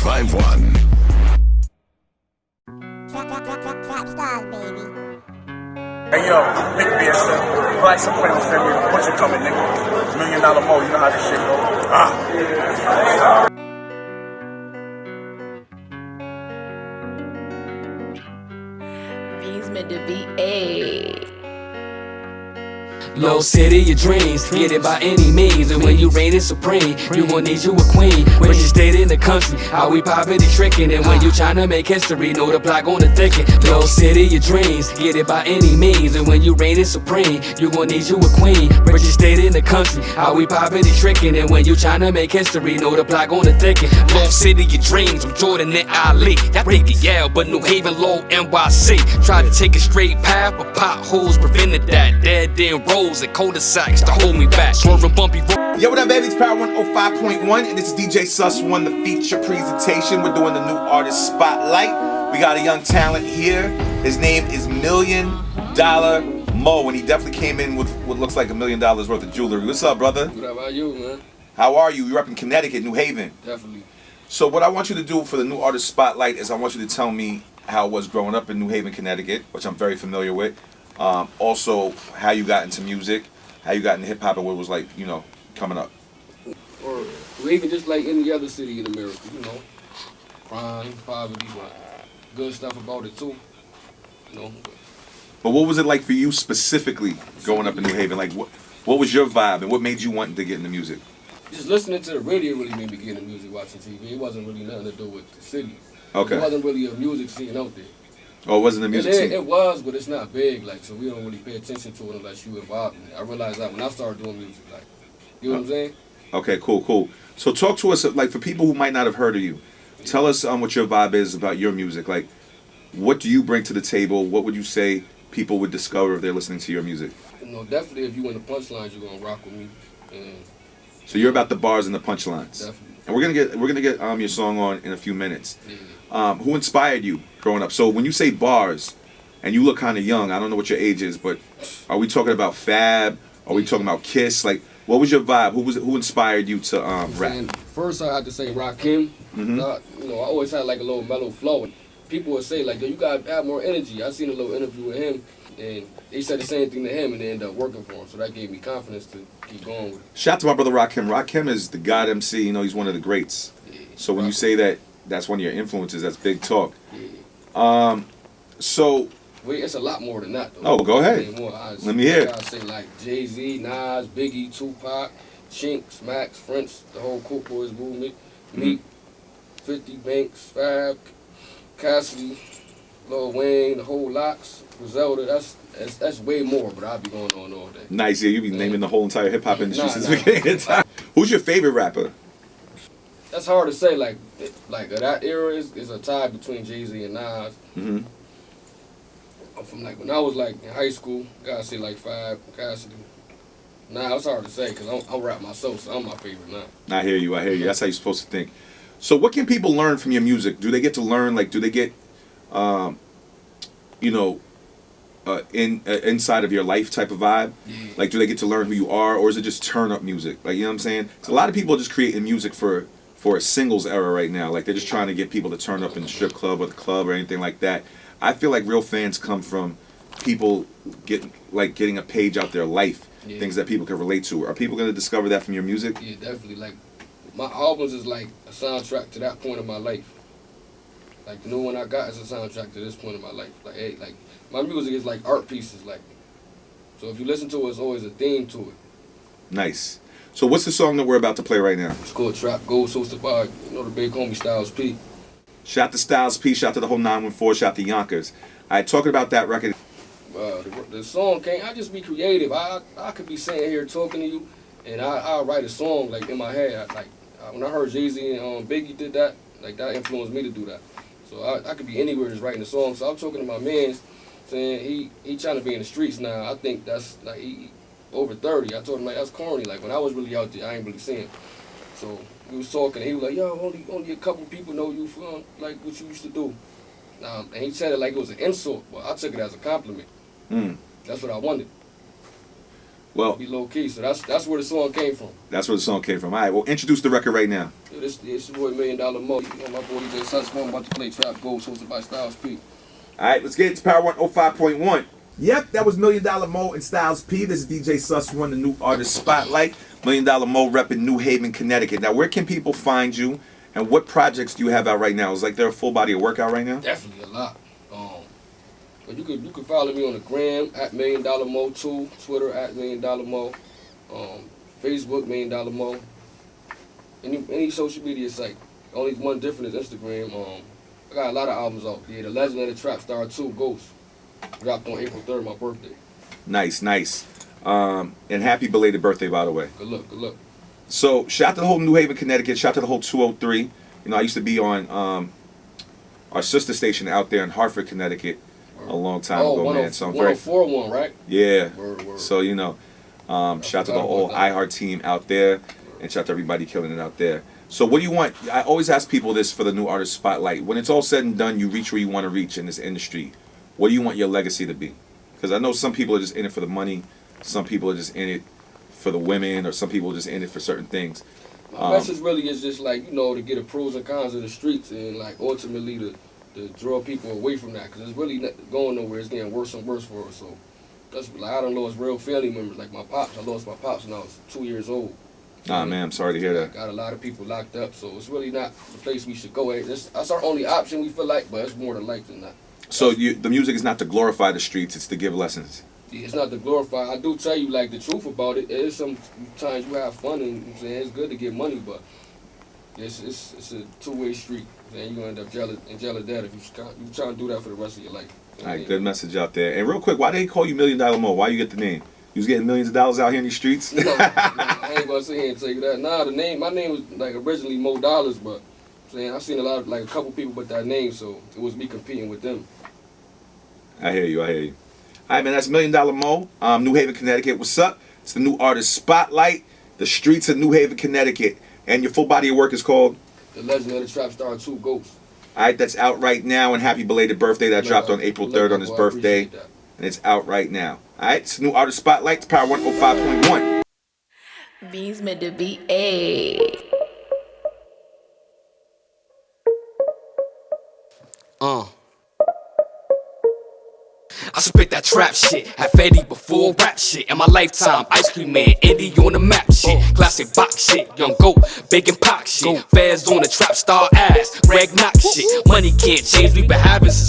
251. TrapStar, baby. Hey yo, nigga being stuff. Black Sopranos family, what you coming, nigga? $1,000,000 you know how this shit go. He's meant to be A. Low city, your dreams, get it by any means. And when you reign supreme, you gon' need you a queen. When you stayed in the country, how we poverty tricking. And when you tryna make history, know the block on the thicket. Low city, your dreams, get it by any means. And when you reign supreme, you gon' need you a queen. But you stayed in the country, how we poverty tricking. And when you tryna make history, know the block on the thicket. Low city, your dreams, I'm Jordan and Ali. That break it, yeah, but New Haven, low NYC. Tried to take a straight path, but potholes prevented that. Dead end roads and cul-de-sacs to hold me back. Swerving bumpy road. Yo, what up, baby? It's Power 105.1, and this is DJ Sus One, the feature presentation. We're doing the new artist spotlight. We got a young talent here. His name is MillionDollaMoe, and he definitely came in with what looks like $1 million worth of jewelry. What's up, brother? What about you, man? How are you? You're up in Connecticut, New Haven. Definitely. So what I want you to do for the new artist spotlight is I want you to tell me how it was growing up in New Haven, Connecticut, which I'm very familiar with. Also, how you got into music, how you got into hip hop, and what it was like, you know, coming up. Or even just like any other city in America, you know, crime, poverty, but good stuff about it too, you know. But what was it like for you specifically growing up in New Haven? Like, what was your vibe, and what made you want to get into music? Just listening to the radio really made me get into music, watching TV. It wasn't really nothing to do with the city. Okay. It wasn't really a music scene out there. Oh, it wasn't a music scene? It was, but it's not big, like, so we don't really pay attention to it unless you involved in it. I realized that when I started doing music, like, you know what I'm saying? Okay, cool. So talk to us, like, for people who might not have heard of you, tell us what your vibe is about your music. Like, what do you bring to the table? What would you say people would discover if they're listening to your music? You know, definitely if you in the punchlines, you're gonna rock with me. And so you're about the bars and the punchlines. Definitely. And we're gonna get your song on in a few minutes. Yeah. Who inspired you growing up? So when you say bars, and you look kind of young, I don't know what your age is, but are we talking about Fab? Are we talking about Kiss? Like, what was your vibe? Who inspired you to rap? And first, I had to say Rakim. Mm-hmm. You know, I always had like a little mellow flow, and people would say like, "Yo, you gotta have more energy." I seen a little interview with him, and they said the same thing to him, and they ended up working for him. So that gave me confidence to keep going with it. Shout out to my brother Rakim. Rakim is the God MC. You know, he's one of the greats. Yeah, so when you say that, that's one of your influences. That's big talk. Yeah. So. Wait, it's a lot more than that, though. Oh, go ahead. Let me hear it. I say like Jay-Z, Nas, Biggie, Tupac, Chinks, Max, French, the whole Cook Boys movement, Meek, 50 Banks, Fab, Cassidy, Lil Wayne, the whole Locks, Griselda. That's way more, but I'll be going on all day. Nice, yeah. You be naming the whole entire hip hop industry since the beginning of time. Who's your favorite rapper? That's hard to say. Like that era is a tie between Jay-Z and Nas. Mm-hmm. From like when I was like in high school, gotta say like Fab, Cassidy. Nah, it's hard to say because I'm rap myself, so I'm my favorite now. I hear you. That's how you're supposed to think. So what can people learn from your music? Do they get to learn, like, do they get, inside of your life type of vibe? Yeah. Like, do they get to learn who you are, or is it just turn up music? Like, you know what I'm saying? So a lot of people are just creating music for a singles era right now. Like, they're just trying to get people to turn up in the strip club or the club or anything like that. I feel like real fans come from people getting a page out their life, things that people can relate to. Are people going to discover that from your music? Yeah, definitely. Like, my albums is like a soundtrack to that point of my life. Like, the new one I got is a soundtrack to this point of my life. Like, hey, like, my music is like art pieces. Like, so if you listen to it, it's always a theme to it. Nice. So what's the song that we're about to play right now? It's called Trap Gold, hosted by, you know, the big homie Styles P. Shout to Styles P, shout to the whole 914, shout to Yonkers. All right, talking about that record. The song can't, I just be creative. I could be sitting here talking to you, and I'll write a song like in my head. When I heard Jay-Z and Biggie did that, like that influenced me to do that. So I could be anywhere just writing a song. So I'm talking to my mans, saying he trying to be in the streets now. I think that's like he over 30. I told him like that's corny. Like when I was really out there, I ain't really seeing. So we was talking, and he was like, "Yo, only a couple people know you from like what you used to do." And he said it like it was an insult, but I took it as a compliment. That's what I wanted. Well, Be low key. So that's where the song came from. that's where the song came from. All right, well, introduce the record right now. Yeah, this your boy MillionDollaMoe. You know, my boy DJ Sussman about to play Trap Ghost, hosted by Styles P. All right, let's get into Power 105.1. Yep, that was MillionDollaMoe and Styles P. This is DJ Sus One, the new artist spotlight. MillionDollaMoe repping New Haven, Connecticut. Now, where can people find you, and what projects do you have out right now? Is like there a full body of work out right now? Definitely a lot. But you could follow me on the gram at MillionDollaMoe too, Twitter at MillionDollaMoe, Facebook MillionDollaMoe, any social media site. Only one different is Instagram. I got a lot of albums out. Yeah, the Legend of The TrapStar 2 Ghost dropped on April 3rd, my birthday. Nice, nice. And happy belated birthday, by the way. Good luck, good luck. So, shout out to the whole New Haven, Connecticut. Shout out to the whole 203. You know, I used to be on our sister station out there in Hartford, Connecticut, a long time ago, man. So I'm very 104.1, right? Yeah. Word. So, you know, shout out to the whole iHeart team out there, and shout out to everybody killing it out there. So what do you want? I always ask people this for the new artist spotlight. When it's all said and done, you reach where you want to reach in this industry. What do you want your legacy to be? Because I know some people are just in it for the money. Some people are just in it for the women, or some people are just in it for certain things. My message really is just like, you know, to get the pros and cons of the streets, and like ultimately to draw people away from that, because it's really not going nowhere. It's getting worse and worse for us. So that's like, I don't know, it's real family members. Like my pops, I lost my pops when I was 2 years old. Ah, man, I'm sorry to hear that. Got a lot of people locked up, so it's really not the place we should go. That's our only option, we feel like, but it's more than like than not. So the music is not to glorify the streets, it's to give lessons. Yeah, it's not to glorify. I do tell you, like, the truth about it. There is some times you have fun, and you know what I'm saying, it's good to get money, but it's a two-way street. And you're going to end up in jail or dead if you try to do that for the rest of your life. All right, good message out there. And real quick, why they call you $1,000,000 Mo? Why you get the name? You was getting millions of dollars out here in these streets? No, I ain't gonna sit here and tell you that. Nah, my name was like originally Mo Dollars, but I've seen a couple people with that name, so it was me competing with them. I hear you. All right, man, that's $1,000,000 Mo, New Haven, Connecticut. What's up? It's the new artist spotlight, the streets of New Haven, Connecticut. And your full body of work is called? The Legend of The TrapStar 2 Ghost. All right, that's out right now, and happy belated birthday. That dropped on April 3rd on his birthday, and it's out right now. All right, it's the new artist spotlight. It's Power 105.1. Bees meant to be A. I spit that trap shit, had Fetty before rap shit. In my lifetime, Ice Cream Man, Indy on the map shit. Classic box shit, young goat, big and pox shit. Fairs on the trap star ass, rag knock shit. Money can't change, we been having since